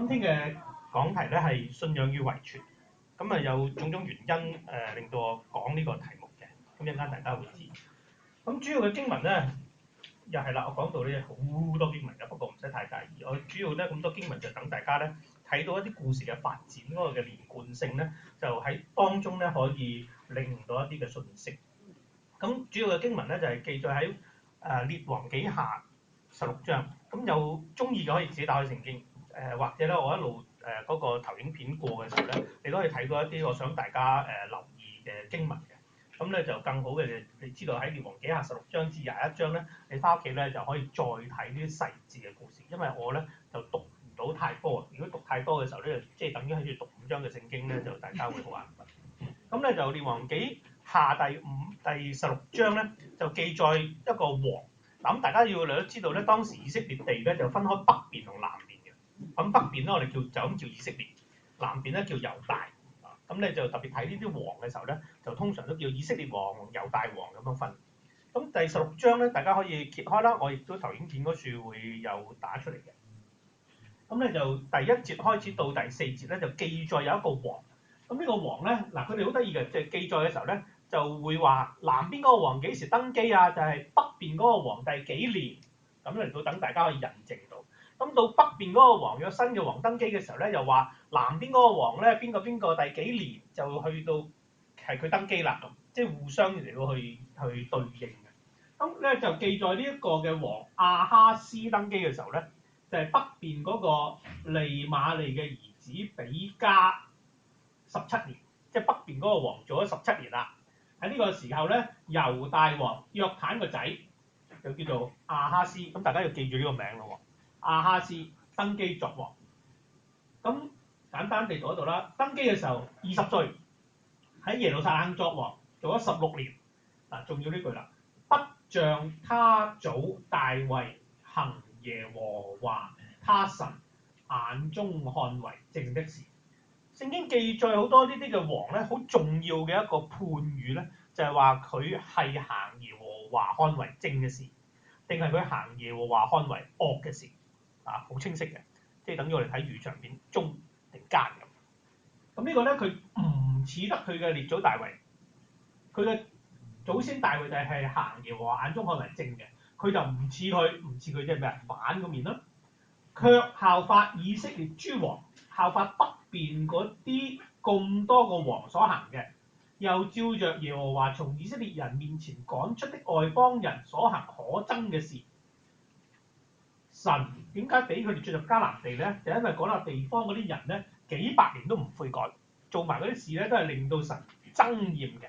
今天嘅講題咧係信仰與遺傳，咁有種種原因令到我講呢個題目嘅，咁一陣間大家會知。咁主要嘅經文咧又係啦，我講到呢好多經文嘅，不過唔使太介意。我主要咧咁多經文就等大家咧睇到一啲故事嘅發展嗰個嘅連貫性咧，就喺當中咧可以領悟到一啲嘅信息。咁主要嘅經文咧就係記載喺列王紀下16章，咁有中意嘅可以自己打開聖經。或者咧，我一路嗰個投影片過嘅時候咧，你都可以睇到一啲我想大家留意嘅經文嘅。咁咧就更好嘅，你知道喺列王紀下16章至21章咧，你翻屋企咧就可以再睇啲細緻嘅故事。因為我咧就讀唔到太多，如果讀太多嘅時候咧，即係等於喺度讀5章嘅聖經咧，就大家會好眼瞓。咁咧就列王紀下第16章咧，就記載一個王。咁大家要你都知道咧，當時以色列地咧就分開北邊同南邊。咁北邊咧，我哋就咁叫以色列；南邊咧叫猶大。咁你就特別睇呢啲王嘅時候咧，就通常都叫以色列王、猶大王咁樣分。咁第16章咧，大家可以揭開啦，我亦都投影片嗰處會有打出嚟嘅。咁咧就第1節開始到第4節咧，就記載有一個王。咁呢個王咧，嗱佢哋好得意嘅，即係記載嘅時候咧，就會話南邊嗰個王幾時登基啊？就係北邊嗰個王第幾年，咁嚟到等大家可以印證到。咁到北邊嗰個王有新嘅王登基嘅時候咧，又話南邊嗰個王咧邊個第幾年就去到係佢登基啦，咁即係互相嚟到去對應嘅。咁咧就記載呢一個嘅王亞哈斯登基嘅時候咧，就係北邊嗰個利瑪利嘅兒子比加17年，即係北邊嗰個王做咗17年啦。喺呢個時候咧，猶大王約坦個仔就叫做亞哈斯，咁大家要記住呢個名咯喎。亞哈斯登基作王，咁簡單地講到啦，登基嘅時候20歲，喺耶路撒冷作王，做咗16年。嗱，仲要呢句啦，不像他祖大衛行耶和華他神眼中看為正的事。聖經記載好多呢啲嘅王咧，好重要嘅一個判語咧，就係話佢係行耶和華看為正嘅事，定係佢行耶和華看為惡嘅事。好清晰嘅，即係等於我哋睇預場片忠定奸咁。咁呢個咧，佢唔似得佢嘅列祖大衛，佢嘅祖先大衛就係行耶和華眼中看為正嘅，佢就唔似佢即係咩啊？反嗰面啦，卻效法以色列諸王，效法北邊嗰啲咁多個王所行嘅，又照着耶和華從以色列人面前趕出的外邦人所行可憎嘅事。神點解俾佢哋進入迦南地咧？就因為嗰笪地方嗰啲人咧，幾百年都唔悔改，做埋嗰啲事咧都係令到神憎厭嘅。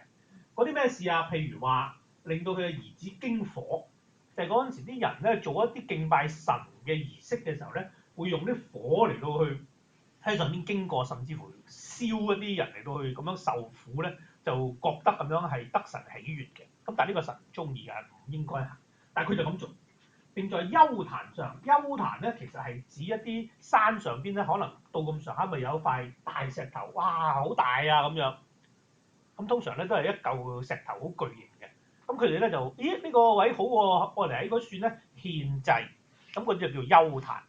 嗰啲咩事啊？譬如話令到佢嘅兒子經火，就係嗰陣時啲人咧做一啲敬拜神嘅儀式嘅時候咧，會用啲火嚟到去喺上面經過，甚至乎燒一啲人嚟到去咁樣受苦咧，就覺得咁樣係得神喜悅嘅。咁但係呢個神唔中意㗎，唔應該行。但係佢就咁做。並在丘壇上，丘壇咧其實係指一啲山上邊咧，可能到咁上下咪有塊大石頭，哇好大啊咁樣。咁通常咧都係一嚿石頭好巨型嘅。咁佢哋咧就，咦呢個位好喎，我嚟喺嗰處咧獻祭，咁嗰啲就叫丘壇。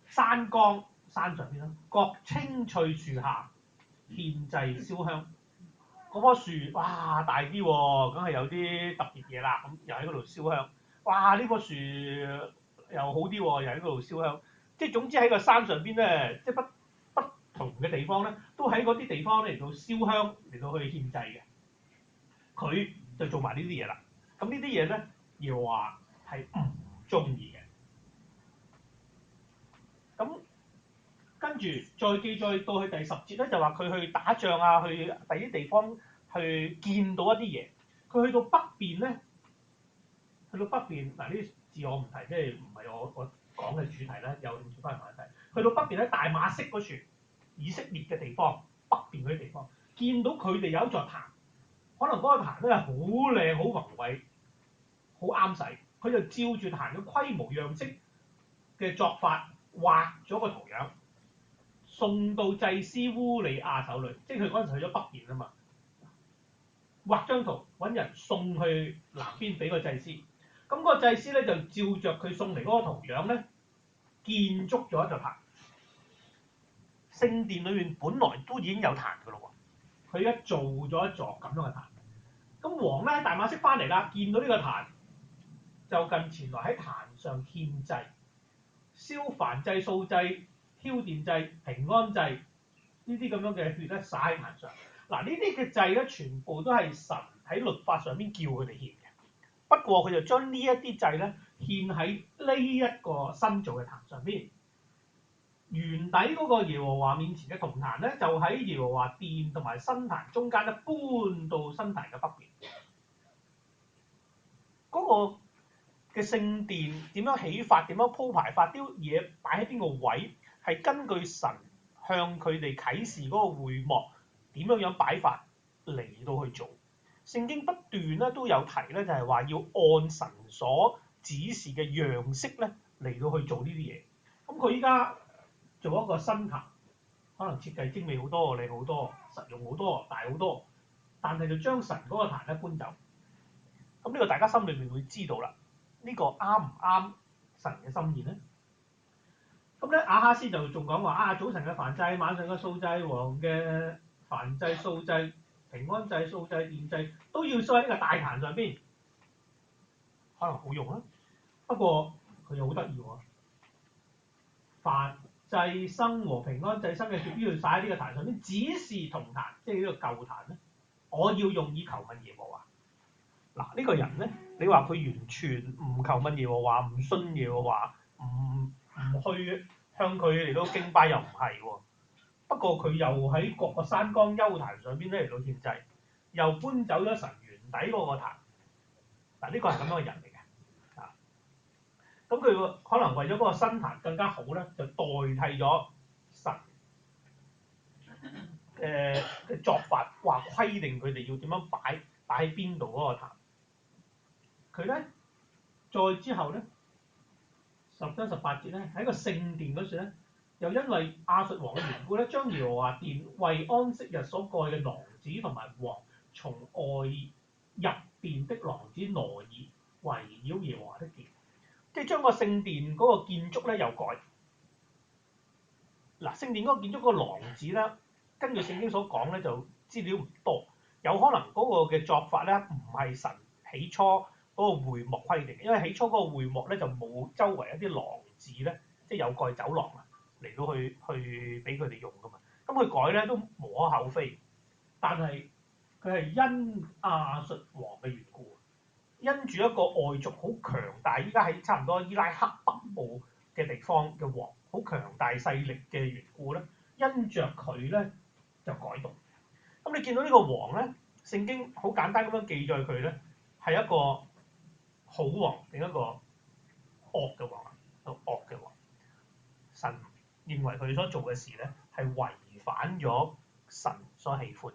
山崗山上邊啦，各青翠樹下獻祭燒香。嗰棵樹哇大啲喎，梗係有啲特別嘢啦，咁又喺嗰度燒香。哇！呢棵樹又好啲喎，又喺嗰度燒香。即係總之喺個山上邊咧，即係不同嘅地方咧，都喺嗰啲地方嚟到燒香嚟到去獻祭嘅。佢就做埋呢啲嘢啦。咁呢啲嘢咧，要話係唔中意嘅。咁跟住再記載到去第10節咧，就話佢去打仗啊，去第啲地方去見到一啲嘢。佢去到北邊咧。去到北邊嗱，呢啲字我唔提，即係唔係我講嘅主題咧，有興趣翻嚟睇睇。去到北邊喺大馬色嗰處，以色列嘅地方，北邊嗰啲地方，見到佢哋有一座壇，可能嗰個壇咧係好靚、好宏偉、好啱使。佢就照住壇嘅規模樣式嘅作法畫咗個圖樣，送到祭司烏利亞手裏，即係佢嗰陣時去咗北邊啊嘛，畫張圖揾人送去南邊俾個祭司。咁個祭司咧就照着佢送嚟嗰個圖樣咧，建築咗一座壇。聖殿裏面本來都已經有壇㗎咯喎，佢而家做咗一座咁樣嘅壇。咁王咧喺大馬色翻嚟啦，見到呢個壇，就近前來喺壇上獻祭，燒燔祭、素祭、挑電祭、平安祭呢啲咁樣嘅血咧灑喺壇上。嗱，呢啲嘅祭咧全部都係神喺律法上邊叫佢哋獻嘅。不過佢就將呢一啲祭咧獻喺呢一個新造嘅壇上邊。原底嗰個耶和華面前嘅銅壇咧，就喺耶和華殿同埋新壇中間咧搬到新壇嘅北邊。嗰個嘅聖殿點樣起法、點樣鋪排法、啲嘢擺喺邊個位，係根據神向佢哋啟示嗰個會幕點樣擺法嚟到去做。聖經不斷咧都有提咧，就係話要按神所指示嘅樣式咧嚟到去做呢啲嘢。咁佢依家做一個新壇，可能設計精美好多、靚好多、實用好多、大好多，但係就將神嗰個壇咧搬走。咁呢個大家心裏面會知道啦，呢個啱唔啱神嘅心意咧？咁咧亞哈斯就仲講話早晨嘅燔祭、晚上嘅素祭、王嘅燔祭、素祭、平安祭、素祭、奠祭都要燒喺呢個大壇上邊，可能好用啦。不過佢又好得意喎，燔祭牲和平安祭牲嘅血都要灑喺呢個壇上邊，只是銅壇，即係呢個舊壇咧，我要用以求問耶和華。嗱，呢個人咧，你話佢完全唔求問耶和華，唔信耶和華，唔去向佢嚟到敬拜又唔係喎。不過佢又喺各個山崗丘壇上邊咧嚟到獻祭，又搬走咗神原底嗰個壇。嗱，呢個係咁樣嘅人嚟嘅。啊，咁佢可能為咗嗰個新壇更加好咧，就代替咗神嘅作法，話規定佢哋要點樣擺喺邊度嗰個壇。佢咧再之後咧10章18節咧喺個聖殿嗰處咧，又因為亞述王嘅緣故咧，將耶和華殿為安息日所蓋嘅廊子同埋王從外入殿的廊子挪移，圍繞耶和華的殿，即係將個聖殿嗰個建築咧又改。嗱，聖殿嗰個建築嗰個廊子咧，根據聖經所講咧就資料唔多，有可能嗰個嘅作法咧唔係神起初嗰個會幕規定，因為起初嗰個會幕咧就冇周圍一啲廊子咧，即係有蓋走廊啊，嚟到去俾佢哋用噶嘛。咁佢改咧都無可厚非，但係佢係因亞述王嘅緣故，因住一個外族好強大，依家喺差唔多伊拉克北部嘅地方嘅王，好強大勢力嘅緣故咧，因着佢咧就改動。咁你見到呢個王咧，聖經好簡單咁樣記載佢咧係一個好王定一個惡嘅王啊？惡嘅王，神認為佢所做嘅事咧係違反咗神所喜歡。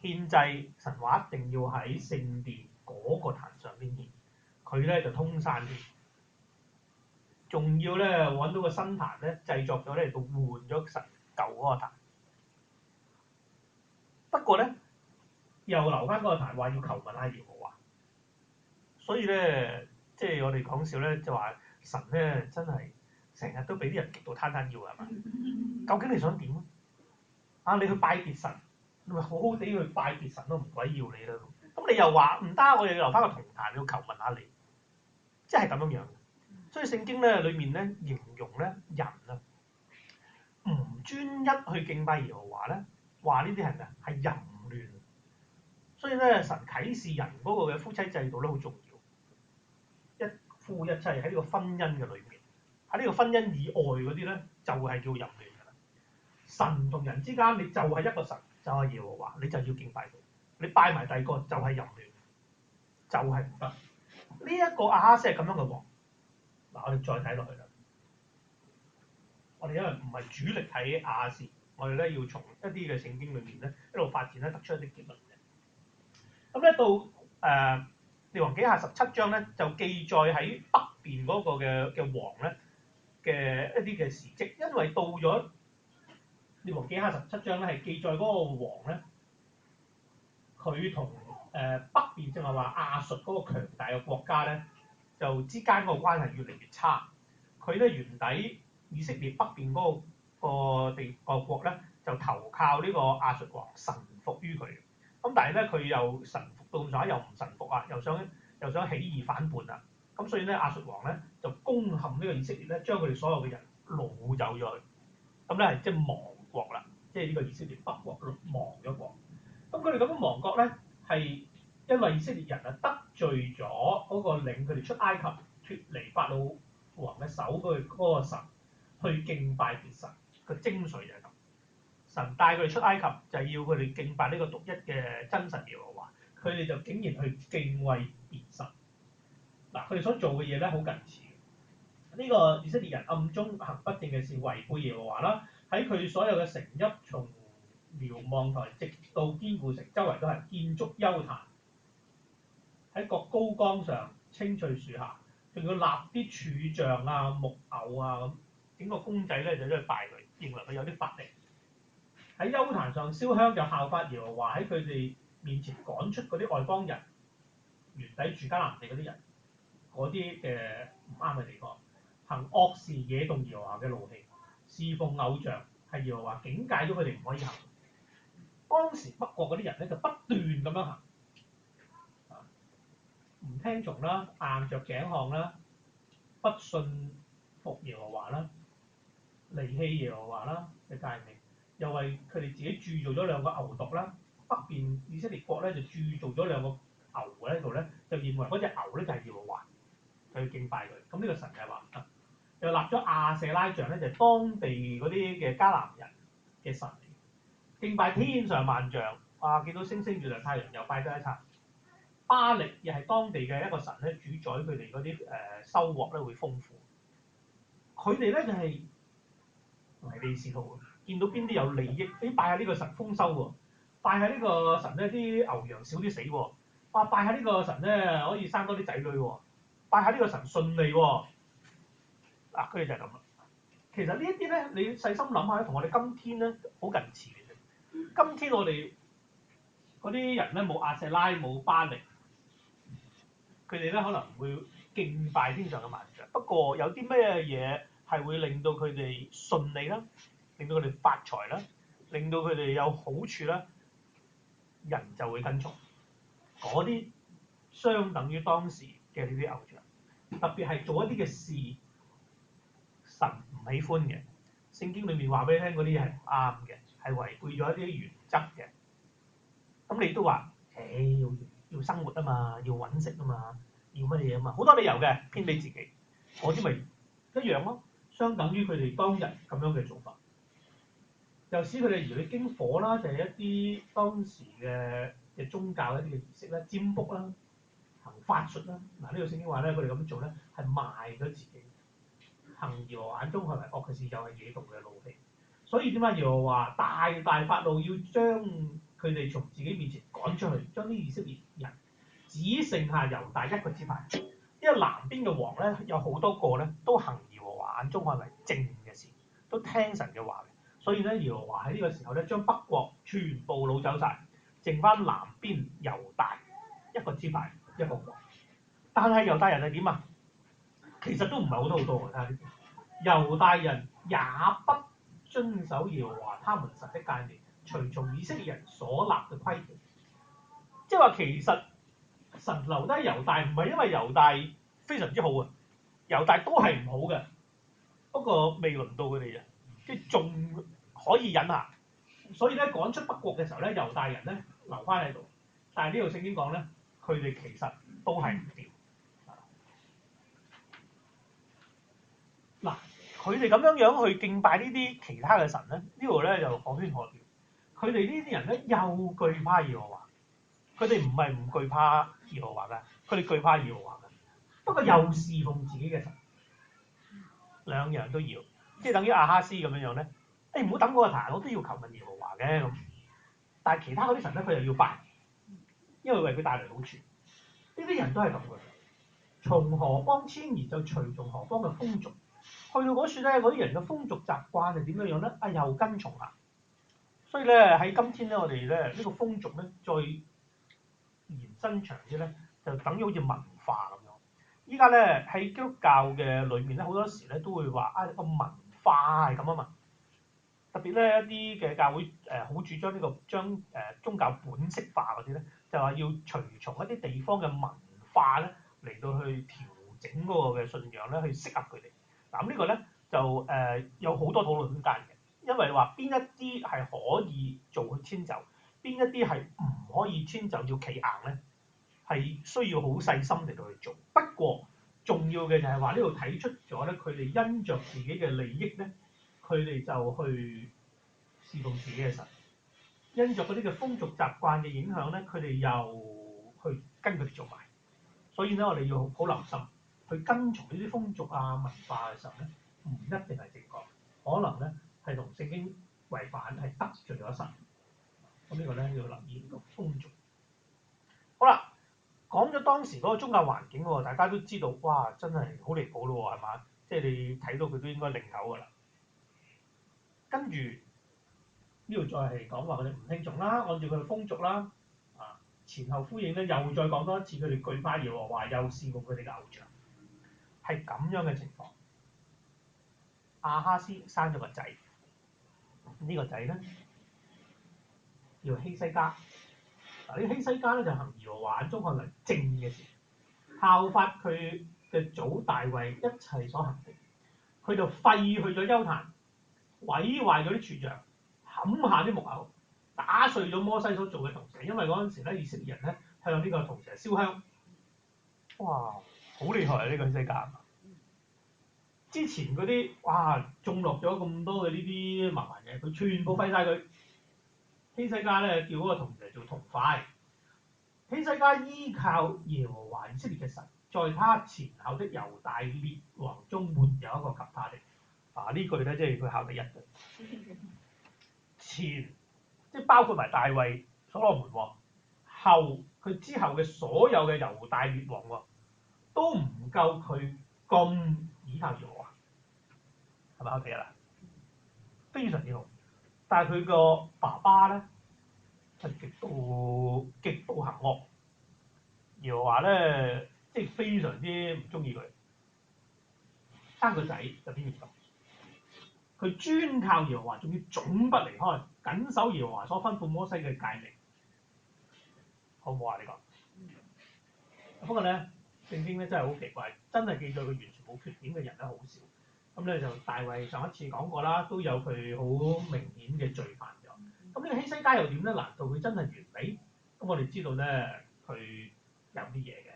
獻祭神話一定要喺聖殿嗰個壇上邊獻，佢咧就通山添，仲要咧揾到個新壇咧製作咗咧嚟到換咗神舊嗰個壇。不過咧又留翻嗰個壇話要求問下耶和華。所以咧，即係我哋講笑咧，就話神咧真係成日都俾啲人激到攤攤腰係嘛？究竟你想點啊？你去拜別神，你咪好好地去拜別神都唔鬼要你啦。咁你又話唔得，我哋要留翻個銅壇要求問下你，即係咁樣樣。所以聖經咧裏面咧形容咧人啊唔專一去敬拜耶和華咧，話呢啲係咩啊？係淫亂。所以咧神啟示人嗰個嘅夫妻制度咧好重要。一夫一妻喺呢個婚姻嘅裏面，喺呢個婚姻以外嗰啲咧就係叫淫亂㗎啦。神同人之間，你就係一個神，就係耶和華，你就要敬拜佢。你拜埋第二個就係淫亂，就係唔得。呢一個亞哈斯係咁樣嘅王。嗱，我哋再睇落去啦。我哋因為唔係主力睇亞哈斯，我哋咧要從一啲嘅聖經裏面咧一路發展咧，得出一啲結論嘅。咁咧到列王紀下17章咧就記載喺北邊嗰個嘅王咧嘅一啲嘅事蹟，因為到咗列王紀下17章咧係記載嗰個王咧，佢同北邊正係話亞述嗰個強大嘅國家咧，就之間嗰個關係越嚟越差。佢咧原底以色列北邊嗰個國咧就投靠呢個亞述王，臣服於佢。咁但係咧佢又臣服到咁上下，又唔臣服啊，又想起義反叛啊。咁所以咧亞述王咧就攻陷呢個以色列咧，將佢哋所有嘅人擄走咗去。咁咧係即係亡國啦，即係呢個以色列北國亡咗國。咁佢哋咁樣亡國咧係因為以色列人啊得罪咗嗰個領佢哋出埃及脫離法老王嘅手嗰個神，去敬拜別神。個精髓就係咁，神帶佢哋出埃及就係要佢哋敬拜呢個獨一嘅真神耶和華，佢哋就竟然去敬畏別神。嗱，佢哋所做嘅嘢咧好近似嘅。呢個以色列人暗中行不正嘅事，違背耶和華啦。喺佢所有嘅城邑，從瞭望台直到堅固城，周圍都係建築邱壇，喺各高崗上青翠樹下，仲要立啲柱像啊、木偶啊咁，整個公仔咧就都去拜佢，認為佢有啲法力。喺邱壇上燒香就效法耶和華喺佢哋面前趕出嗰啲外邦人，原底住迦南地嗰啲人，嗰啲嘅唔啱嘅地方，行惡事惹動耶和華嘅怒氣，侍奉偶像係耶和華警戒咗佢哋唔可以行。當時北國嗰啲人咧就不斷咁樣行，唔聽從啦，硬着頸項啦，不信服耶和華啦，離棄耶和華啦嘅誡命，又為佢哋自己鑄造咗兩個牛犢啦。北邊以色列國咧就鑄造咗兩個牛喺度咧，就認為嗰隻牛咧就係耶和華，去敬拜佢。咁呢個神就係話唔得，又立咗亞舍拉像咧，就係當地嗰啲嘅迦南人嘅神嚟，敬拜天上萬象，哇！見到星星、月亮、太陽又拜得一餐。巴力又係當地嘅一個神咧，主宰佢哋嗰啲收穫咧會豐富。佢哋咧就係唯利是圖，見到邊啲有利益，拜下呢個神豐收喎，拜下呢個神咧啲牛羊少啲死喎，哇！拜下呢個神咧可以生多啲仔女喎，拜下呢個神順利喎。嗱，佢哋就係咁啦。其實呢一啲咧，你細心諗下咧，同我哋今天咧好近似嘅啫。今天我哋嗰啲人咧冇亞舍拉冇巴力，佢哋咧可能會敬拜天上嘅萬象。不過有啲咩嘢係會令到佢哋順利啦，令到佢哋發財啦，令到佢哋有好處啦，人就會跟從。嗰啲相等於當時嘅呢啲偶像，特別係做一啲嘅事，神唔喜歡嘅。聖經裏面話俾你聽，嗰啲嘢係唔啱嘅，係違背咗一啲原則嘅。咁你都話，要生活啊嘛，要揾食啊嘛，要乜嘢啊嘛，好多理由嘅，偏俾自己。嗰啲咪一樣咯，相等於佢哋當日咁樣嘅做法。又使佢哋如果經火啦，就係一啲當時嘅宗教一啲嘅儀式啦、占卜啦、行法術啦。嗱，呢個聖經話咧，佢哋咁樣做咧係賣咗自己，行耶和華眼中係為惡嘅事，又係惹動佢嘅怒氣。所以點解耶和華大大發怒，要將佢哋從自己面前趕出去，將啲以色列人只剩下猶大一個支派。因為南邊嘅王咧有好多個咧都行耶和華眼中看為正嘅事，都聽神嘅話嘅。所以咧，耶和華喺呢個時候咧，將北國全部擄走晒，剩翻南邊猶大一個支派一個國。但係猶大人係點啊？其實都唔係好多嘅，睇下呢啲猶大人也不遵守耶和華他們神的誡命，隨從以色列人所立嘅規條。即係話其實神留低猶大唔係因為猶大非常之好啊，猶大都係唔好嘅，不過未輪到佢哋啊，即係仲可以忍下。所以咧趕出北國嘅時候咧，猶大人咧留翻喺度，但係呢度聖經講咧，佢哋其實都係唔掂。嗱，佢哋咁樣去敬拜呢啲其他嘅神咧，呢度咧就可圈可點。佢哋呢啲人咧又懼怕耶和華，佢哋唔係唔懼怕耶和華㗎，佢哋懼怕耶和華㗎，不過又侍奉自己嘅神，兩樣都要，即係等於亞哈斯咁樣咧。唔好等嗰個壇，我都要求問耶和華嘅咁。但係其他嗰啲神咧，佢又要拜，因為為佢帶嚟好處。呢啲人都係咁嘅，從何邦遷移就隨從何邦嘅風俗。去到嗰處咧，嗰啲人嘅風俗習慣係點樣樣咧？又跟從啦。所以咧喺今天咧，我哋咧呢個風俗咧再延伸長啲咧，就等於好似文化咁樣。依家咧喺基督教嘅裏面咧，好多時咧都會話個文化係咁啊嘛。特別咧一啲嘅教會好主張呢個將宗教本色化嗰啲咧，就話要隨從一啲地方嘅文化咧嚟到去調整嗰個嘅信仰咧，去適合佢哋。嗱咁呢個咧就有好多討論空間嘅，因為話邊一啲係可以做去遷就，邊一啲係唔可以遷就要企硬咧，係需要好細心嚟到去做。不過重要嘅就係話呢度睇出咗咧，佢哋因着自己嘅利益咧，佢哋就去侍奉自己嘅神。因着嗰啲嘅風俗習慣嘅影響咧，佢哋又去跟佢哋做埋。所以咧，我哋要好留心去跟從呢啲風俗啊文化嘅時候咧，唔一定係正確，可能咧係同聖經違反，係得罪咗神。咁呢個咧要留意呢個風俗。好啦。講咗當時嗰個宗教環境喎，大家都知道，哇，真係好離譜咯喎，係嘛？即係你睇到佢都應該擰頭㗎啦。跟住呢度再係講話佢哋唔聽從啦，按照佢嘅風俗啦，前後呼應咧，又再講多一次佢哋懼怕耶和華，又侍奉佢哋嘅偶像，係咁樣嘅情況。亞哈斯生咗個仔，呢個仔咧叫希西家。嗱，呢希西家咧就行耶和華眼中看為正嘅事，效法佢嘅祖大衛一切所行的，佢就廢去咗邱壇，毀壞咗啲柱像，砍下啲木偶，打碎咗摩西所做嘅銅蛇，因為嗰陣時咧以色列人咧向呢個銅蛇燒香，哇，好厲害啊！呢個希西家，之前嗰啲哇種落咗咁多嘅呢啲麻煩嘢，佢全部廢晒佢。希西家咧叫嗰個銅蛇做銅塊。希西家依靠耶和華以色列嘅神，在他前後的猶大列王中沒有一個及他的。呢句咧即係佢考第一嘅。前即係包括埋大衛、所羅門喎，後佢之後嘅所有嘅猶大列王喎，都唔夠佢咁倚靠耶和華，係咪考第一啦？非常之好。但係佢個爸爸咧係極度行惡，耶和華咧即係非常之唔中意佢，生個仔就偏偏咁。佢專靠耶和華，仲要總不離開，緊守耶和華所吩咐摩西嘅誡命，好唔好啊？呢個不過咧，聖經咧真係好奇怪，真係記載佢完全冇缺點嘅人咧好少。咁咧就大衛上一次講過啦，都有佢好明顯嘅罪犯咗。咁呢個希西家又點咧？難道佢真係完美？咁我哋知道咧，佢有啲嘢嘅。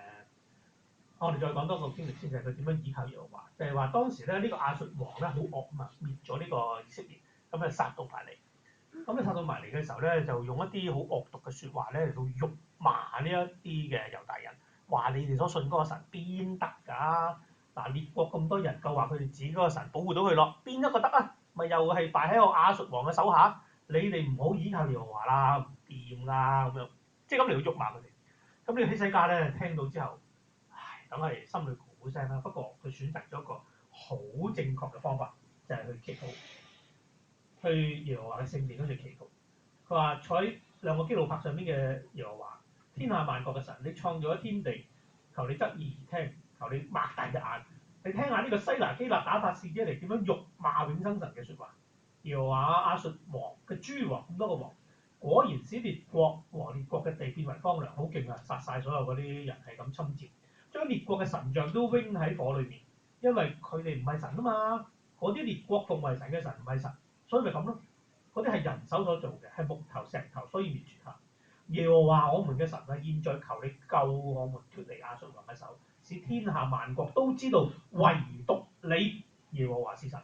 我哋再講多個經歷先，就係佢點樣倚靠耶和華。就係話當時咧，呢個亞述王咧好惡嘛，滅咗呢個以色列，咁咧殺到埋嚟。咁咧殺到埋嚟嘅時候咧，就用一啲好惡毒嘅説話咧嚟到辱罵呢一啲嘅猶大人，話你哋所信嗰個神邊得㗎？嗱，列國咁多人夠話佢哋自己嗰個神保護到佢咯，邊一個得啊？咪又係敗喺個亞述王嘅手下？你哋唔好倚靠耶和華啦，唔掂啦咁樣，即係咁嚟到辱罵佢哋。咁呢個希西家咧聽到之後，梗係心裏鼓聲啦。不過佢選擇咗一個好正確嘅方法，就係去祈禱，去耶和華嘅聖殿嗰度祈禱。佢話坐喺兩個基路伯上邊嘅耶和華，天下萬國嘅神，你創造咗天地，求你側耳而聽，求你擘大隻眼，你聽下呢個西拿基立打發使者嚟點樣辱罵永生神嘅説話。耶和華亞述王嘅諸王咁多個王，果然使列國和列國嘅地變為荒涼，好勁啊！殺晒所有嗰啲人係咁侵佔。將列國嘅神像都扔喺火裏面，因為佢哋唔係神啊嘛，嗰啲列國奉為神嘅神唔係神，所以咪咁咯。嗰啲係人手所做嘅，係木頭石頭，所以滅絕他。耶和華我們嘅神啊，現在求你救我們脫離亞述王嘅手，使天下萬國都知道唯獨你耶和華是神。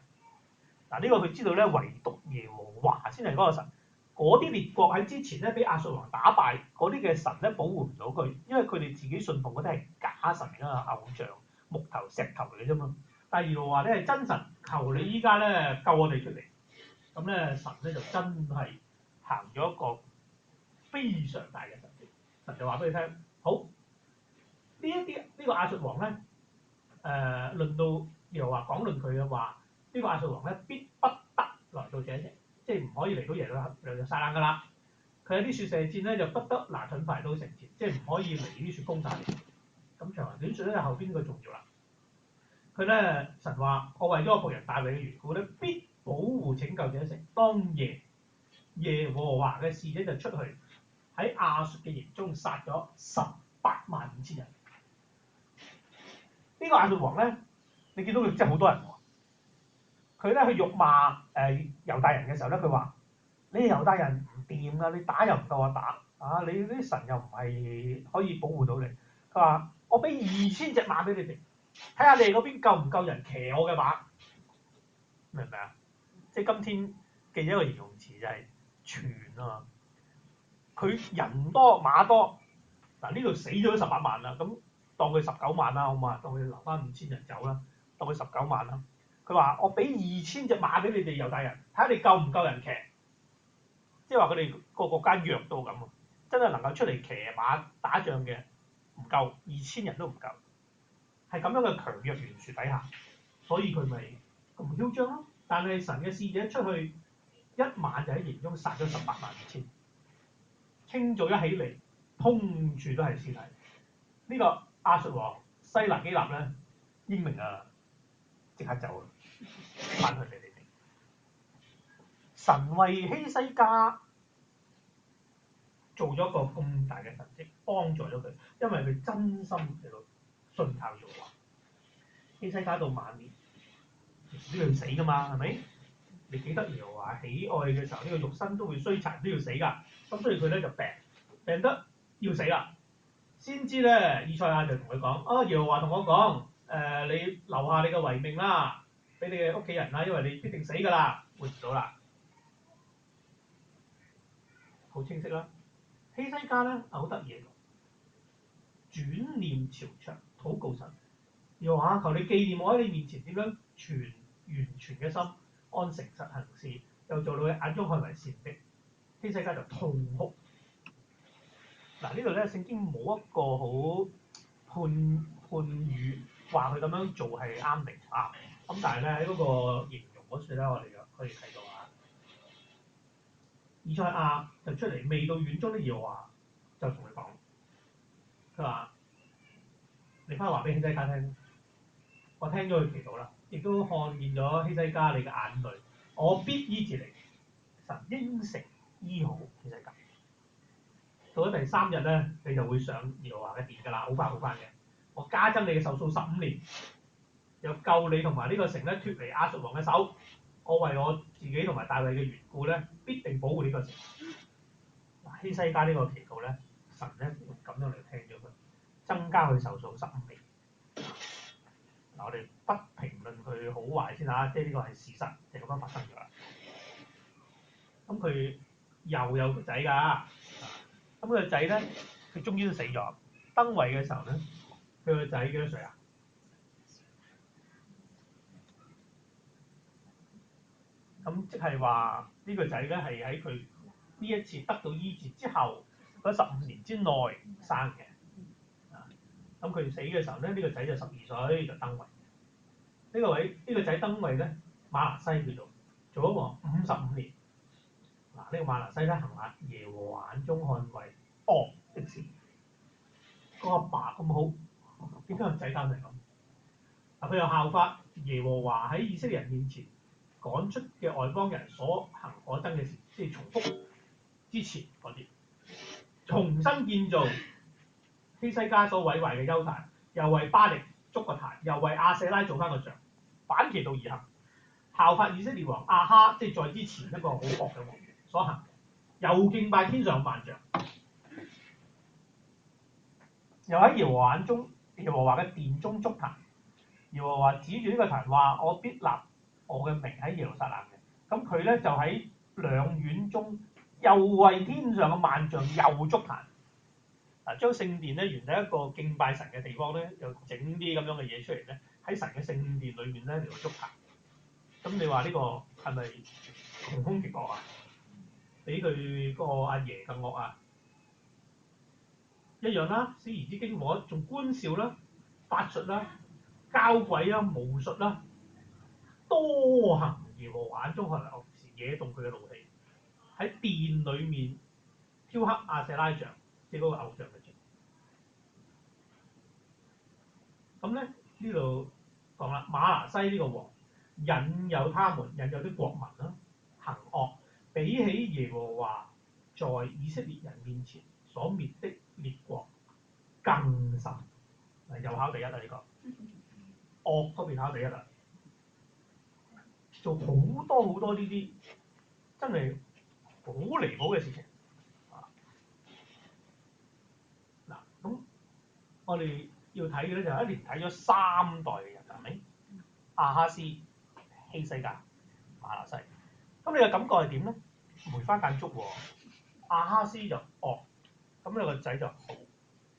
嗱，呢個佢知道咧，唯獨耶和華先係嗰個神。嗰啲列國喺之前咧，俾亞述王打敗，嗰啲嘅神咧保護唔到佢，因為佢哋自己信奉嗰啲係假神嚟㗎，偶像、木頭、石頭嚟嘅啫嘛。但係耶和華咧係真神，求你依家咧救我哋出嚟。咁咧神咧就真係行咗一個非常大嘅神蹟。神就話俾你聽，好呢個亞述王咧，論到耶和華講論佢嘅話，呢個亞述王咧必不得來到這城。即係唔可以嚟到耶路撒冷㗎啦。佢有啲説射箭咧，就不得拿盾牌到城前，即係唔可以離啲説攻打嚟。咁長話短説咧，後邊個重要啦。佢咧神話：我為咗我僕人大衛嘅緣故咧，必保護拯救這城。當夜，耶和華嘅使者就出去喺亞述嘅營中殺咗185000人。呢個亞述王咧，你見到佢真係好多人喎。佢咧去辱罵猶大人嘅時候咧，佢話：你猶大人唔掂㗎，你打又唔夠我打啊！你啲神又唔係可以保護到你。佢話：我俾2000隻馬俾你哋，睇下你哋嗰邊夠唔夠人騎我嘅馬，明唔明啊？即係今天嘅一個形容詞就係全啊！佢人多馬多，嗱呢度死咗18萬啦，咁當佢19萬啦，好嘛？當佢留翻5000人走啦，當佢19萬啦。佢話：我俾2000隻馬俾你哋猶大人，睇下你夠唔夠人騎。即係話佢哋個國家弱到咁啊！真係能夠出嚟騎馬打仗嘅唔夠，2000人都唔夠，係咁樣嘅強弱懸殊底下，所以佢咪咁囂張咯。但係神嘅使者出去一晚就喺營中殺咗185000，清早一起嚟，通處都係屍體。呢個亞述王西拿基立咧，英明啊，即刻走啦，翻去俾你哋。神為希西家做咗個咁大嘅神蹟，幫助咗佢，因為佢真心嚟到信靠耶和華。希西家到晚年都要死噶嘛，係咪？你記得耶和華喜愛嘅時候，呢個肉身都會衰殘，都要死㗎。咁所以佢咧就病得要死啦。先知咧，以賽亞就同佢講：啊，耶和華同我講，你留下你嘅遺命啦，俾你嘅屋企人啦，因為你必定死㗎啦，活唔到啦。好清晰啦。希西家咧好得意，轉念朝牆，禱告神，又話求你紀念我喺你面前點樣完全嘅心，按誠實行事，又做到佢眼中看為善的。希西家就痛哭。嗱，呢度咧聖經冇一個好判語話佢咁樣做係啱定唔啱。咁但係咧喺嗰個形容嗰處咧，我哋就可以睇到啊。以賽亞就出嚟，未到院中的耶和華就同佢講，佢話：你翻去話俾希西家聽，我聽咗佢祈禱啦，亦都看見咗希西家你嘅眼淚，我必醫治你。神應承醫好希西家。到咗第3日咧，你就會上耶和華嘅殿㗎啦，好快好翻嘅。我加增你嘅壽數15年，又救你同埋呢個城咧脫離亞述王嘅手。我為我自己同埋大衛嘅緣故咧，必定保護呢個城。希西家呢個祈禱咧，神咧用咁樣嚟聽咗佢，增加佢壽數15年。嗱，我哋不評論佢好壞先嚇，即係呢個係事實，就咁樣發生咗啦。咁佢又有個仔㗎，咁佢個仔咧，佢終於都死咗。登位嘅時候咧，佢個仔幾多歲啊？咁即係話呢個仔咧係喺佢呢一次得到醫治之後嗰15年之內生嘅。咁佢死嘅時候咧，呢個仔就12歲就登位。呢個仔登位咧，馬拿西叫做咗個55年。嗱，呢個馬拿西咧行下耶和華眼中看為惡的事。個阿爸咁好，點解個仔搞成咁？嗱，佢又效法耶和華喺以色列人面前趕出嘅外邦人所行可憎嘅事，即係重複之前嗰啲，重新建造希西家所毀壞嘅邱壇，又為巴力築個壇，又為亞舍拉做翻個像，反其道而行，效法以色列王亞哈，即係在之前一個好惡嘅王所行，又敬拜天上萬象，又喺耶和華眼中，耶和華嘅殿中築壇。耶和華指住呢個壇話：我必立我嘅名喺耶路撒冷嘅。咁佢咧就喺兩院中，又為天上嘅萬象又築壇。嗱，將聖殿咧原係一個敬拜神嘅地方咧，又整啲咁樣嘅嘢出嚟咧，喺神嘅聖殿裏面咧嚟到築壇。咁你話呢個係咪窮兇極惡啊？比佢個阿爺更惡啊？一樣啦，小兒之經火，仲觀兆啦、法術啦、交鬼啦、巫術啦，多行耶和華眼中看為惡事，惹動佢嘅怒氣，喺殿裏面雕刻亞舍拉像，即係嗰個偶像嘅像。咁咧呢度講啦，馬拿西呢個王引誘他們，引誘啲國民啦行惡，比起耶和華在以色列人面前所滅的列國更甚。又考第一啦呢個，惡嗰邊考第一啦，做好多呢啲真係好離譜嘅事情啊！嗱，咁我哋要睇嘅咧就係一連睇咗3代嘅人，係咪？亞哈斯、希西家、瑪拿西。咁你嘅感覺係點咧？梅花間竹喎，亞哈斯就惡，咁你個仔就好，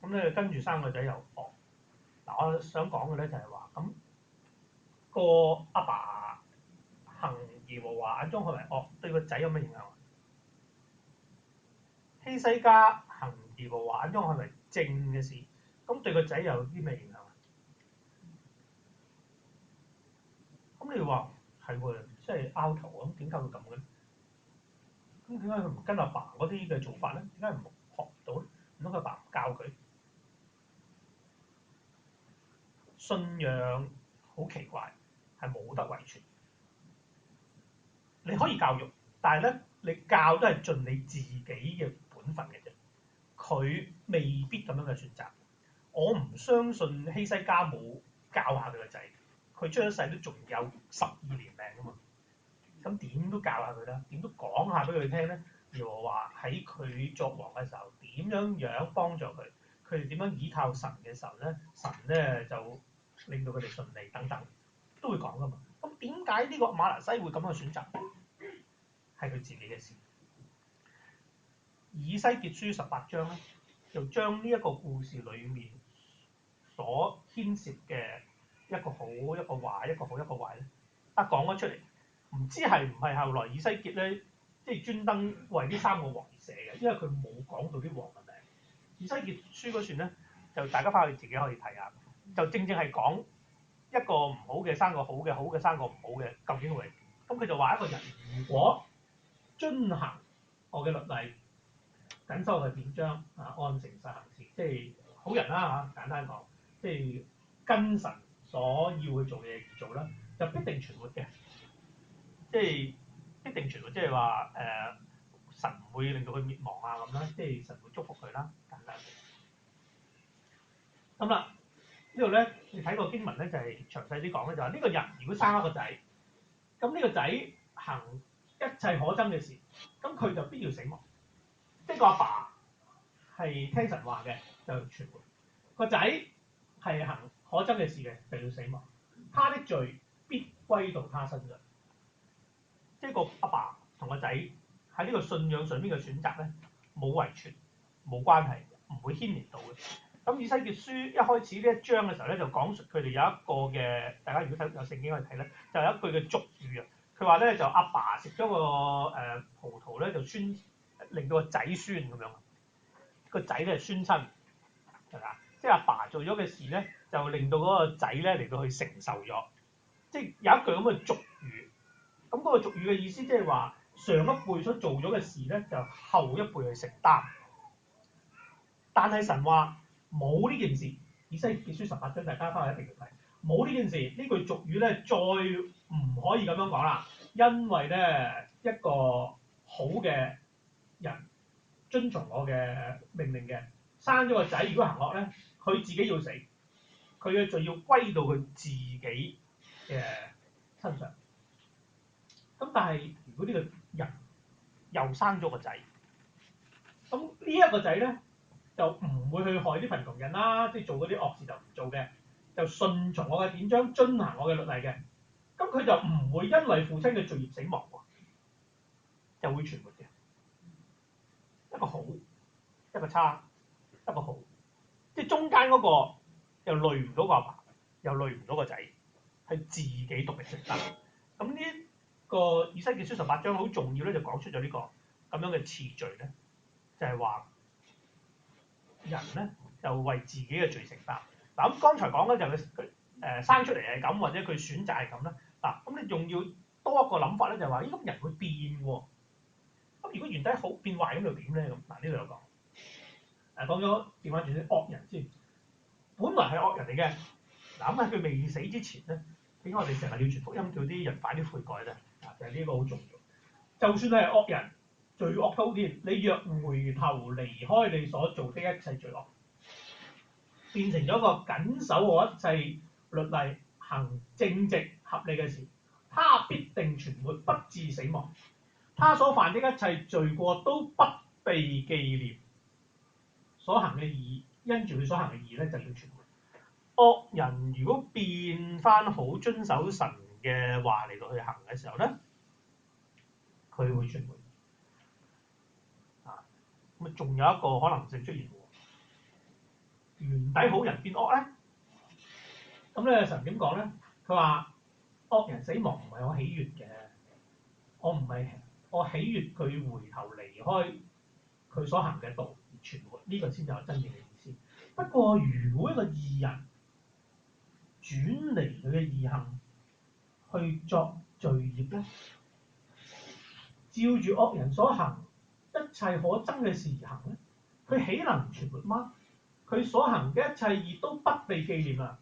咁咧跟住生個仔又惡。嗱，我想講嘅咧就係話，咁個阿爸行耶和華眼中看為惡，對個仔有咩影響啊？希西家行耶和華眼中看為正嘅事，咁對個仔有啲咩影響啊？咁你話係喎，即係拗頭咁，點解會咁嘅咧？咁點解佢唔跟阿爸嗰啲嘅做法咧？點解唔學唔到咧？唔通佢阿爸唔教佢？信仰好奇怪，係冇得遺傳。你可以教育，但係咧，你教都係盡你自己嘅本分嘅啫。佢未必咁樣嘅選擇。我唔相信希西家冇教下佢個仔，佢出咗世都仲有12年命啊嘛。咁點都教下佢啦，點都講下俾佢聽咧。耶和華喺佢作王嘅時候點樣幫助佢，佢哋點樣倚靠神嘅時候咧，神咧就令到佢哋順利等等，都會講噶嘛。咁點解呢個瑪拿西會咁樣選擇？係佢自己嘅事。以西結書18章咧，就將呢一個故事裡面所牽涉嘅一個好一個壞，一個好一個壞咧，講咗出嚟。唔知係唔係後來以西結咧，即係專登為呢3個王而寫嘅，因為佢冇講到啲王嘅名。以西結書嗰段咧，就大家翻去自己可以睇下，就正係講一個唔好嘅生個好嘅，好嘅生個唔好嘅，究竟會係點？咁佢就話一個人如果遵行我嘅律例，謹守我嘅典章啊，按誠實行事，即係好人啦嚇。簡單講，即係跟神所要去做嘅嘢而做啦，就必定存活嘅。即係必定存活，即係話神唔會令到佢滅亡啊咁啦，即係神會祝福佢啦，簡單。咁啦，呢度咧你睇個經文咧就係詳細啲講咧，就係呢個人如果生一個仔，咁呢個仔行一切可憎嘅事，咁佢就必要死亡。即係個阿爸係聽神話嘅就存活，個仔係行可憎嘅事嘅就要死亡，他的罪必歸到他身上。即係個阿爸同個仔喺呢個信仰上邊嘅選擇咧，冇遺傳，冇關係，唔會牽連到嘅。咁以西結書一開始呢一章嘅時候咧，就講述佢哋有一個嘅，大家如果睇有聖經去睇咧，就有一句嘅俗語啊。佢話咧就阿爸食咗個葡萄咧，就酸，令到個仔酸咁樣。個仔咧酸親，係嘛？即係阿爸做咗嘅事咧，就令到嗰個仔咧嚟到去承受咗。即係有一句咁嘅俗語。咁嗰個俗語嘅意思即係話上一輩所做咗嘅事咧，就後一輩去承擔。但係神話冇呢件事，以西結書18章大家翻去一定要睇，冇呢件事。呢句俗語咧再唔可以咁樣講啦，因為咧一個好嘅人遵從我嘅命令嘅，生咗個仔如果行惡咧，佢自己要死，佢嘅罪要歸到佢自己嘅身上。咁但係如果呢個人又生咗個仔，咁呢一個仔咧就唔會去害啲貧窮人啦，即係做嗰啲惡事就唔做嘅，就順從我嘅典章，遵行我嘅律例嘅，咁佢就唔會因為父親嘅罪孽死亡喎，就會存活嘅。一個好，一個差，一個好，即係中間嗰個又累唔到個阿爸，又累唔到個仔，係自己獨立承擔。咁呢個以西結書18章好重要咧，就講出咗呢個咁樣嘅次序咧，就係話人咧就為自己嘅罪承擔。嗱，咁剛才講咧就佢生出嚟係咁，或者佢選擇係咁啦。嗱，咁你仲要多一個諗法咧，就係話咁人會變喎。咁如果原底好變壞咁又點咧？咁嗱，呢度有講。講咗調翻轉啲惡人先，本來係惡人嚟嘅。嗱，咁喺佢未死之前咧，點解我哋成日要傳福音，叫啲人快啲悔改咧？啊，就係呢個好重要。就算你係惡人，罪惡滔天，你若回頭離開你所做的一切罪惡，變成咗個謹守我一切律例、行正直合理嘅事，他必定存活，不致死亡。他所犯的一切罪過都不被紀念。所行嘅義，因住佢所行嘅義咧，就要存活。惡人如果變翻好，遵守神嘅話嚟到去行嘅時候咧，佢會存活。咁仲有一個可能性出現喎，原底好人變惡咧。咁咧神點講咧？佢話惡人死亡唔係我喜悅嘅，我喜悅佢回頭離開佢所行嘅道而存活，呢個先至有真正嘅意思。不過如果一個義人轉離佢嘅義行去作罪孽咧，照住惡人所行一切可憎嘅事而行咧，佢豈能存活嗎？佢所行嘅一切義都不被紀念啊！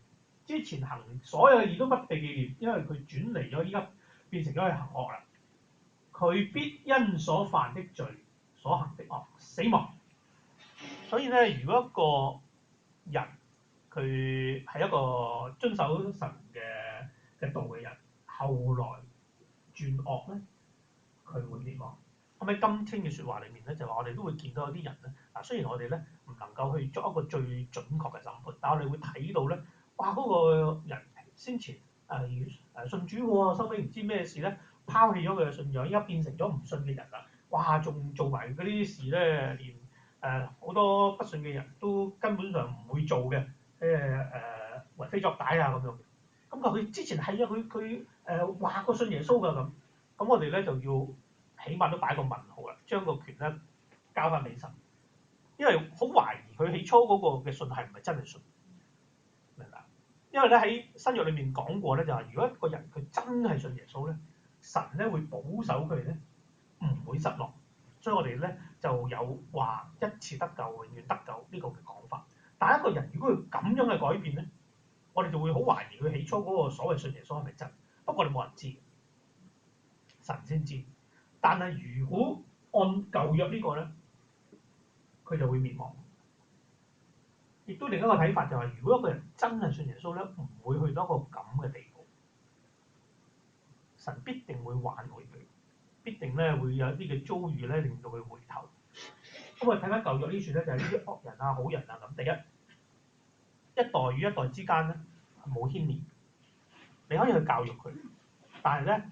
之前行所有嘅義都不被紀念，因為佢轉離咗，依家變成咗去行惡啦。佢必因所犯的罪、所行的惡死亡。所以咧，如果一個人佢係一個遵守神嘅道嘅人，後來轉惡咧，佢會滅亡。咁喺今天嘅説話裏面咧，就話我哋都會見到有啲人咧，雖然我哋咧唔能夠去作一個最準確嘅審判，但係我哋會睇到咧，哇嗰個人先前信主喎，收尾唔知咩事咧，拋棄咗佢嘅信仰，依家變成咗唔信嘅人啦。哇，仲做埋嗰啲事咧，連好多不信嘅人都根本上唔會做嘅，為非作歹啊咁樣。咁佢之前係話過信耶穌㗎咁我哋咧就要起碼都擺個問號啦，將個權咧交翻俾神，因為好懷疑佢起初嗰個嘅信係唔係真係信，明白？因為咧喺新約裏面講過咧，就係如果一個人佢真係信耶穌咧，神咧會保守佢咧，唔會失落。所以我哋咧就有話一次得救，永遠得救呢個嘅講法。但係一個人如果佢咁樣嘅改變咧，我哋就會好懷疑佢起初嗰個所謂信耶穌係咪真？不過你冇人知，神先知。但係如果按舊約呢個咧，佢就會滅亡。亦都另一個睇法就係，如果一個人真係信耶穌咧，唔會去到一個咁嘅地步，神必定會挽回佢，必定咧會有一啲嘅遭遇咧令到佢回頭。咁我哋睇翻舊約呢處咧，就係呢啲惡人啊、好人啊咁。第一，一代與一代之間咧冇牽連，你可以去教育佢，但係咧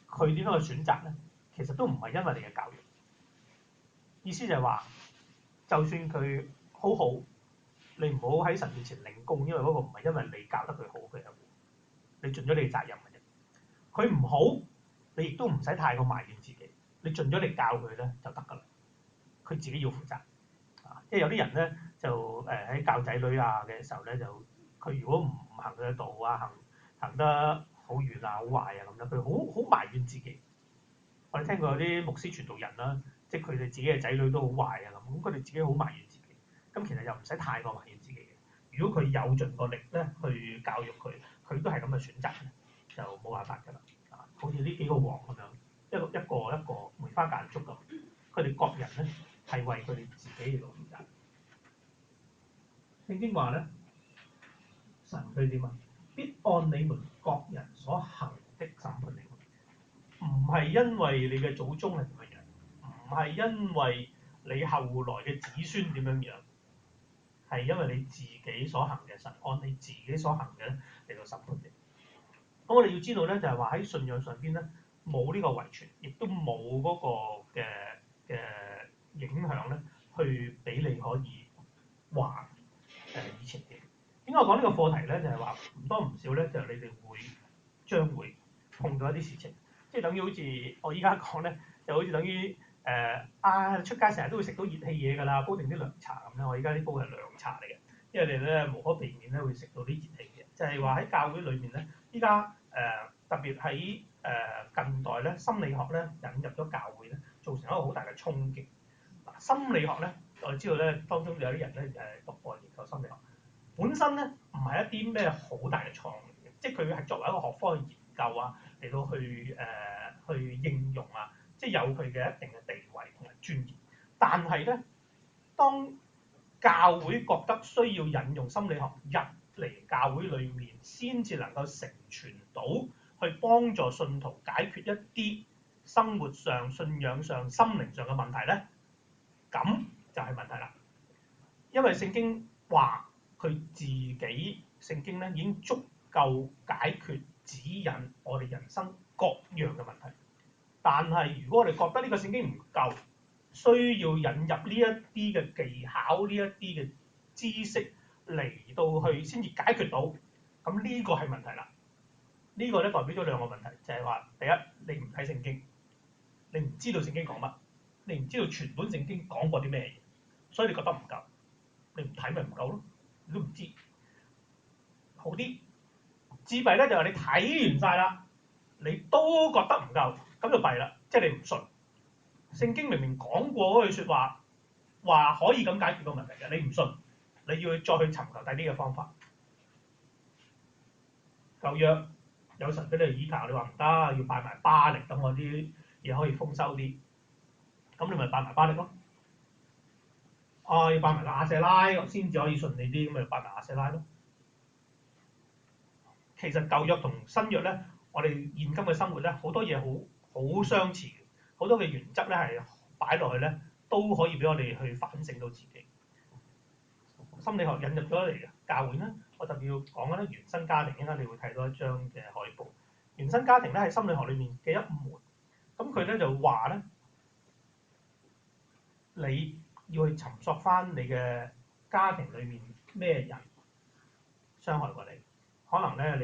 佢點樣去選擇咧，其實都唔係因為你嘅教育。意思就係話，就算佢好好，你唔好喺神面前領功，因為嗰個唔係因為你教得佢好嘅，你盡咗你嘅責任嘅啫。佢唔好，你亦都唔使太過埋怨自己，你盡咗力教佢咧就得㗎啦。佢自己要負責啊，即係有啲人咧就喺教仔女啊嘅時候咧，就佢如果唔行佢嘅道啊，行得好遠啊、好壞啊咁樣，佢好埋怨自己。我哋聽過有啲牧師傳道人啦，即係佢哋自己嘅仔女都好壞啊咁，佢哋自己好埋怨自己。咁其實又唔使太過埋怨自己嘅。如果佢有盡個力咧去教育佢，佢都係咁嘅選擇咧，就冇辦法㗎啦。啊，好似呢幾個王咁樣，一個梅花間竹咁，佢哋各人咧係為佢哋自己嚟到負責。聖經話咧，神佢點啊？必按你們各人所行的審判你們。唔係因為你嘅祖宗係點樣，唔係因為你後來嘅子孫點樣樣，係因為你自己所行嘅，神按你自己所行嘅嚟到審判你。咁我哋要知道咧，就係話喺信仰上邊咧，冇呢個遺傳，亦都冇嗰個嘅影響咧，去俾你可以話以前嘅。點解我講呢個課題咧？就係話唔多唔少咧，就係你哋將會碰到一啲事情。即係等於好似我依家講咧，就好似等於出街成日都會食到熱氣嘢㗎啦，煲定啲涼茶咁咧。我依家啲煲係涼茶嚟嘅，因為你咧無可避免咧會食到啲熱氣嘅。就係話喺教會裏面咧，依家特別喺近代咧，心理學咧引入咗教會咧，造成一個好大嘅衝擊。嗱，心理學咧，我哋知道咧，當中有啲人咧讀過研究心理學，本身咧唔係一啲咩好大嘅創意嘅，即係佢係作為一個學科去研究啊，嚟到去應用啊，即係有佢嘅一定嘅地位同埋專業。但係咧，當教會覺得需要引用心理學入嚟教會裏面，先至能夠成傳到去幫助信徒解決一啲生活上、信仰上、心靈上嘅問題咧，咁就係問題啦。因為聖經話佢自己聖經咧已經足夠解決指引我哋人生各樣嘅問題，但係如果我哋覺得呢個聖經唔夠，需要引入呢一啲嘅技巧、呢一啲嘅知識嚟到去先至解決到，咁呢個係問題啦。呢個咧代表咗兩個問題，就係話第一，你唔睇聖經，你唔知道聖經講乜，你唔知道全本聖經講過啲咩嘢，所以你覺得唔夠，你唔睇咪唔夠咯，你都唔知。好啲，自閉咧就係你睇完晒啦，你都覺得唔夠，咁就弊啦，即係你唔信。聖經明明講過嗰句説話，話可以咁解決個問題嘅，你唔信，你要再去尋求第啲嘅方法。舊約有神俾你依靠，你話唔得，要拜埋巴力，等我啲嘢可以豐收啲，咁你咪拜埋巴力咯。要拜埋亞舍拉先至可以順利啲，咁咪拜埋亞舍拉咯。其實舊約同新約咧，我哋現今嘅生活咧，好多嘢好相似，好多嘅原則咧係擺落去咧，都可以俾我哋去反省到自己。心理學引入咗嚟嘅教會咧，我特別要講緊咧原生家庭，應該你會睇到一張嘅海報。原生家庭咧係心理學裏面嘅一門，咁佢咧就話咧，你要去尋索翻你嘅家庭裏面咩人傷害過你，可能咧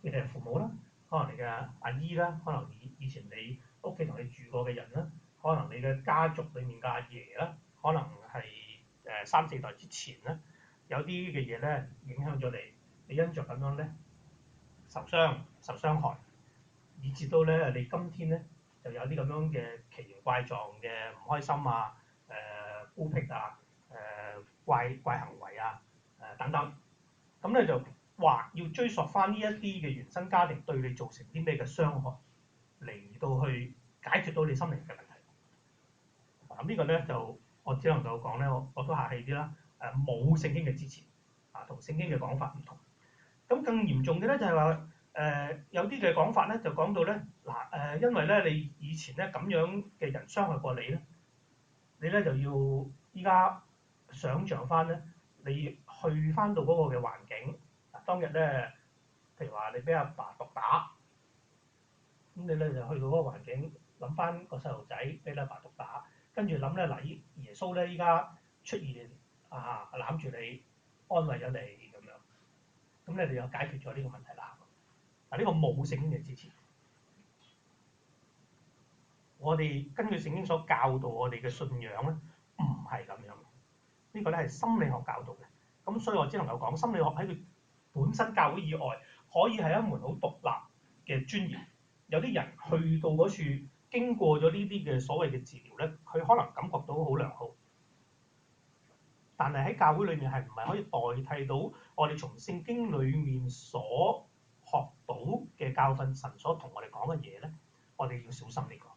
你哋父母啦，可能你嘅阿姨啦，可能以前你屋企同你住過嘅人啦，可能你嘅家族裡面嘅阿爺啦，可能係3、4代之前咧，有啲嘅嘢咧影響咗你，你因着咁樣咧受傷害，以至到咧你今天咧就有啲咁樣嘅奇形怪狀嘅唔開心啊、孤僻啊、怪行為啊、等等，咁咧就話要追溯翻呢一啲嘅原生家庭對你造成啲咩嘅傷害，嚟到去解決到你心靈嘅問題。咁呢個咧就我只能夠講咧，我都客氣啲啦。冇聖經嘅支持，同聖經嘅講法唔同。咁更嚴重嘅咧就係話，有啲嘅講法咧就講到咧因為咧你以前咧咁樣嘅人傷害過你咧，你咧就要依家想像翻咧，你去翻到嗰個嘅環境。當日咧，譬如話你俾阿爸毒打，咁你咧就去到嗰個環境，諗翻個細路仔俾阿爸毒打，跟住諗咧嗱，耶穌咧依家出現攬住你，安慰咗你咁樣，咁咧你就解決咗呢個問題啦。嗱，呢個冇聖經嘅支持，我哋根據聖經所教導我哋嘅信仰咧，唔係咁樣。呢個咧係心理學教導嘅，咁所以我只能夠講心理學喺佢本身教會以外，可以係一門好獨立嘅專業。有啲人去到嗰處，經過咗呢啲嘅所謂嘅治療咧，佢可能感覺到好良好。但係喺教會裏面係唔係可以代替到我哋從聖經裏面所學到嘅教訓，神所同我哋講嘅嘢咧？我哋要小心呢個。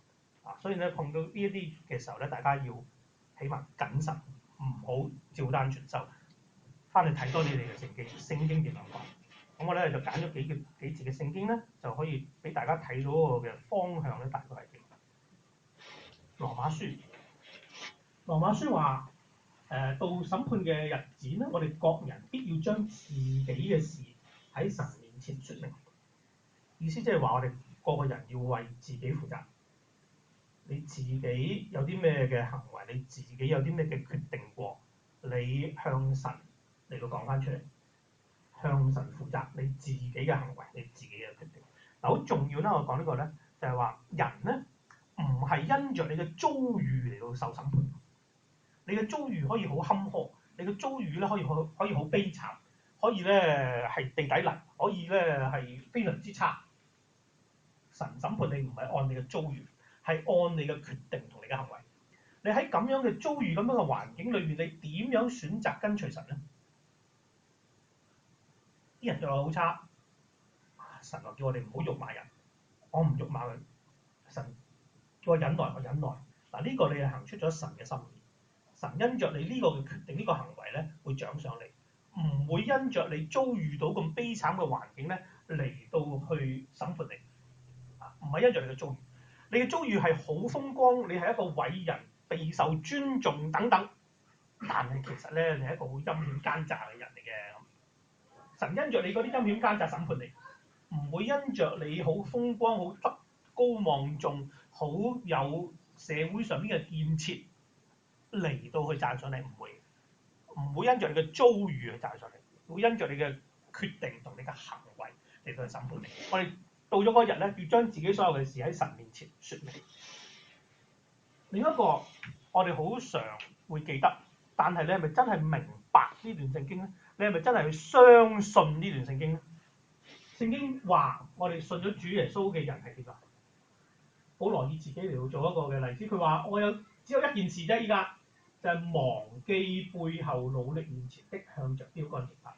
所以咧碰到呢一啲嘅時候咧，大家要起碼謹慎，唔好照單全收，翻去睇多你哋嘅聖經，聖經點樣講？咁我咧就揀咗幾節嘅聖經咧，就可以俾大家睇到嗰個嘅方向咧，大概係點。羅馬書話到審判嘅日子咧，我哋各人必要將自己嘅事喺神面前説明。意思即係話我哋個個人要為自己負責。你自己有啲咩嘅行為，你自己有啲咩嘅決定過，你向神嚟到講翻出嚟。向神負責你自己嘅行為，你自己嘅決定。嗱，好重要啦！我講呢個咧，就係話人咧唔係因着你嘅遭遇嚟到受審判。你嘅遭遇可以好坎坷，你嘅遭遇咧可以好悲慘，可以咧係地底泥，可以咧係非常之差。神審判你唔係按你嘅遭遇，係按你嘅決定同你嘅行為。你喺咁樣嘅遭遇咁樣嘅環境裏面，你點樣選擇跟隨神咧？啲人就話好差，神話叫我哋唔好辱罵人，我唔辱罵佢，神叫我忍耐，我忍耐。嗱，呢個你係行出咗神嘅心意，神因着你呢個嘅決定，呢個行為咧會獎賞你，唔會因着你遭遇到咁悲慘嘅環境咧嚟到去審判你，唔係因着你嘅遭遇，你嘅遭遇係好風光，你係一個偉人，備受尊重等等，但係其實咧你係一個好陰險奸詐嘅人嚟嘅，神因着你嗰啲陰險奸詐審判你，唔會因着你好風光、好德高望重、好有社會上邊嘅建設嚟到去讚賞你，唔會因着你嘅遭遇去讚賞你，會因着你嘅決定同你嘅行為嚟到去審判你。我哋到咗嗰日咧，要將自己所有嘅事喺神面前説明。另一個我哋好常會記得，但係你係咪真係明白呢段聖經咧？你係咪真係去相信呢段聖經咧？聖經話我哋信咗主耶穌嘅人係點啊？保羅以自己嚟到做一個嘅例子，佢話我只有一件事啫，依家就係忘記背後，努力面前的，向着標竿直跑。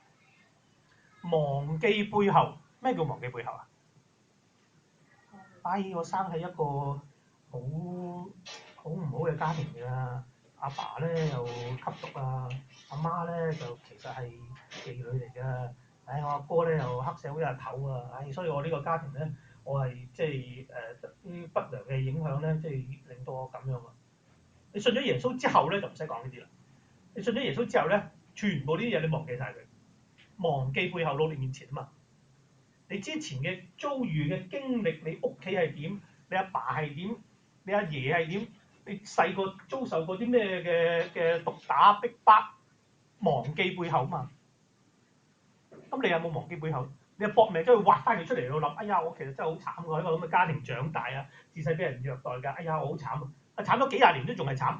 忘記背後，咩叫忘記背後啊？我生喺一個好唔好嘅家庭㗎，阿爸咧又吸毒啊，阿媽咧就其實係妓女嚟㗎，我阿哥咧又黑社會阿頭啊，所以我呢個家庭咧，我係即係啲不良嘅影響咧，即係令到我咁樣啊。你信咗耶穌之後咧，就唔使講呢啲啦。你信咗耶穌之後咧，全部呢啲嘢你忘記晒佢，忘記背後，努力面前啊嘛。你之前嘅遭遇嘅經歷，你屋企係點？你阿爸係點？你阿爺係點？你細個遭受過啲咩嘅毒打逼迫？忘記背後嘛？咁你有冇忘記背後？你又搏命將佢挖翻佢出嚟，我諗，我其實真係好慘㗎，喺個咁嘅家庭長大啊，自細俾人虐待㗎，我好慘啊！慘咗幾廿年都仲係慘，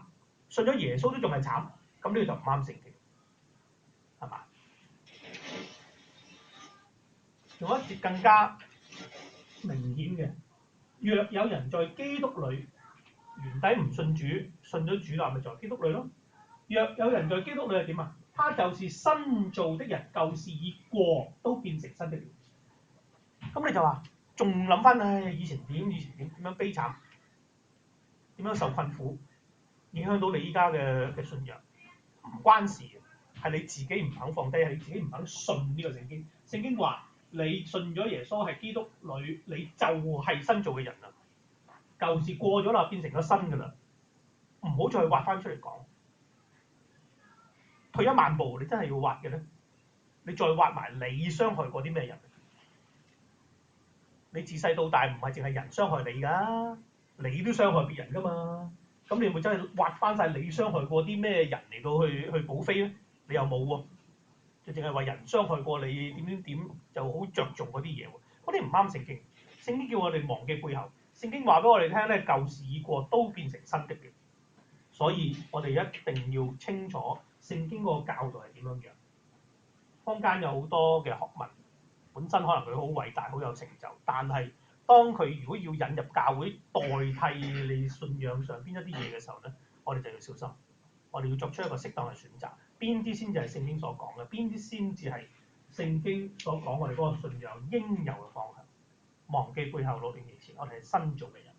信咗耶穌都仲係慘，咁呢個就唔啱聖經，係嘛？仲有一節更加明顯嘅，若有人在基督裏，原底唔信主，信咗主啦，咪在基督裏咯。若有人在基督裏係點啊？他就是新造的人，舊事已過，都變成新的了。咁你就話，仲諗翻以前點樣悲慘，點樣受困苦，影響到你依家嘅信仰，唔關事嘅，係你自己唔肯放低，係你自己唔肯信呢個聖經。聖經話你信咗耶穌係基督裏，你就係新造嘅人啦。舊事過咗啦，變成咗新㗎啦，唔好再挖翻出嚟講。退一萬步，你真係要挖嘅咧，你再挖埋你傷害過啲咩人？你自細到大唔係淨係人傷害你㗎，你都傷害別人㗎嘛。咁你會真係挖翻晒你傷害過啲咩人嚟到去補飛咧？你又冇喎，就淨係話人傷害過你點就好着重嗰啲嘢喎。嗰啲唔啱聖經。聖經叫我哋忘記背後，聖經話俾我哋聽咧，舊事已過，都變成新的了。所以我哋一定要清楚聖經嗰個教導係點樣樣。坊間有好多嘅學問，本身可能佢好偉大、好有成就，但係當佢如果要引入教會代替你信仰上邊一啲嘢嘅時候咧，我哋就要小心。我哋要作出一個適當嘅選擇，邊啲先至係聖經所講嘅，邊啲先至係聖經所講我哋嗰個信仰應有嘅方向。忘記背後，努力面前，我哋係新造嘅人。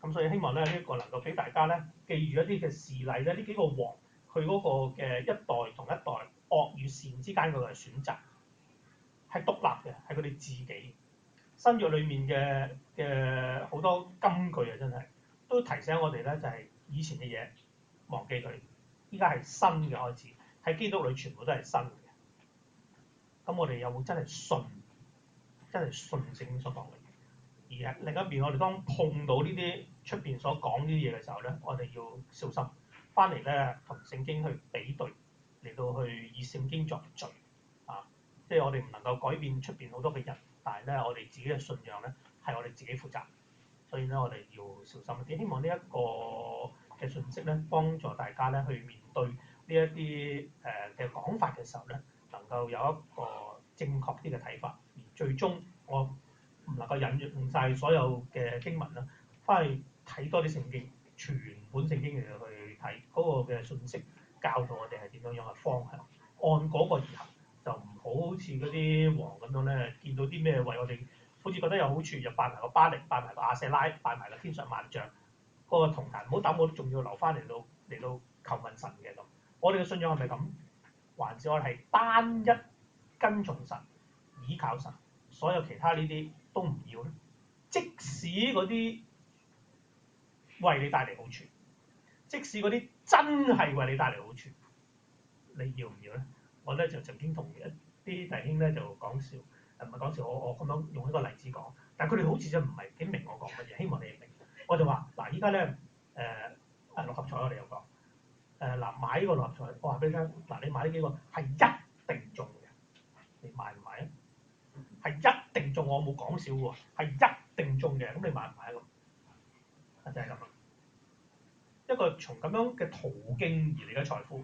咁所以希望咧呢一個能夠俾大家咧記住一啲嘅事例咧，呢幾個王佢嗰個嘅一代同一代惡與善之間嗰個選擇係獨立嘅，係佢哋自己。新約裡面嘅好多金句啊，真係都提醒我哋咧，就係以前嘅嘢忘記佢，依家係新嘅開始，喺基督裏全部都係新嘅。咁我哋有冇真係信聖經所講嘅？而係另一邊，我哋當碰到呢啲出邊所講呢啲嘢嘅時候咧，我哋要小心，翻嚟咧同聖經去比對，嚟到去以聖經作準啊！即係我哋唔能夠改變出邊好多嘅人，但係咧我哋自己嘅信仰咧係我哋自己負責，所以咧我哋要小心一啲。希望呢一個嘅信息咧，幫助大家咧去面對呢一啲嘅講法嘅時候咧，能夠有一個正確啲嘅睇法，而最終我唔能夠引用晒所有嘅經文啦，翻去睇多啲聖經，全本聖經嚟去睇嗰個嘅信息，教導我哋係點樣嘅方向，按嗰個而行，就唔好似嗰啲王咁樣咧，見到啲咩為我哋好似覺得有好處，就拜埋個巴力，拜埋個亞舍拉，拜埋個天上萬象嗰個銅壇，唔好等我仲要留翻嚟到求問神嘅咁。我哋嘅信仰係咪咁？還是我哋係單一跟從神、倚靠神，所有其他呢啲都唔要咧？即使嗰啲為你帶嚟好處，即使嗰啲真係為你帶嚟好處，你要唔要咧？我咧就曾經同一啲弟兄咧就講笑，唔係講笑，我咁樣用一個例子講，但係佢哋好似就唔係幾明我講乜嘢，希望你哋明。我就話嗱，依家咧六合彩我哋有講。嗱買呢個六合彩，我話俾你聽，嗱你買呢幾個係一定中嘅，你買唔買啊？係一定中，我冇講笑喎，係一定中嘅，咁你買唔買啊？咁就係咁啦。一個從咁樣嘅途徑而嚟嘅財富，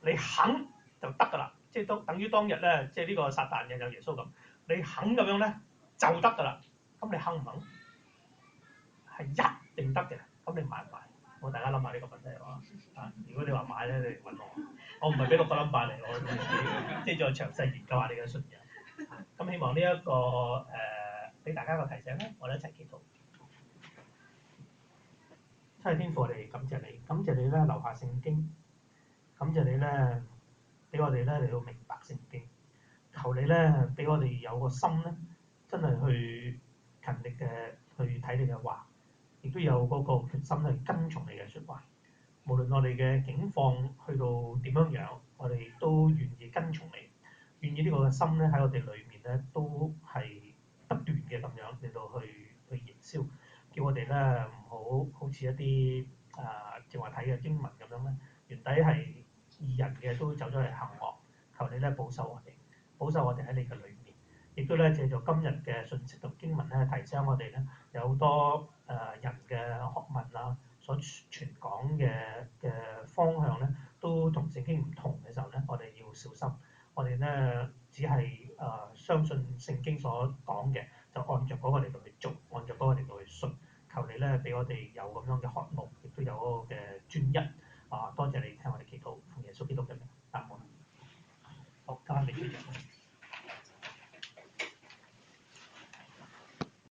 你肯就得㗎啦，即係等於當日咧，即係呢個撒旦引誘耶穌咁，你肯咁樣咧就得㗎啦。咁你肯唔肯？係一定得嘅，咁你買唔買？我大家諗下呢個問題啊！如果你話買咧，你嚟揾我唔係俾6個 number 嚟，我即係再詳細研究下你嘅信仰。咁希望呢一個俾大家一個提醒咧，我哋一齊祈禱。真係天父，我哋感謝你，感謝你咧留下聖經，感謝你咧俾我哋咧嚟到明白聖經。求你咧俾我哋有個心咧，真係去勤力嘅去睇你嘅話。亦都有嗰個決心去跟從你嘅説話，無論我哋嘅境況去到點樣樣，我哋都願意跟從你，願意呢個心咧喺我哋裏面咧都係不斷嘅咁樣嚟到去燃燒，叫我哋咧唔好似一啲正話睇嘅經文咁樣咧，原底係義人嘅都走咗去行惡，求你咧保守我哋，保守我哋喺你嘅裏面，亦都咧借助今日嘅信息同經文咧提醒我哋咧有好多人嘅學問啊，所傳講嘅方向咧，都同聖經唔同嘅時候咧，我哋要小心。我哋咧只係相信聖經所講嘅，就按照嗰個嚟到去做，按照嗰個嚟到去信。求你咧俾我哋有咁樣嘅渴慕，亦都有嗰個嘅專一。多謝你聽我哋。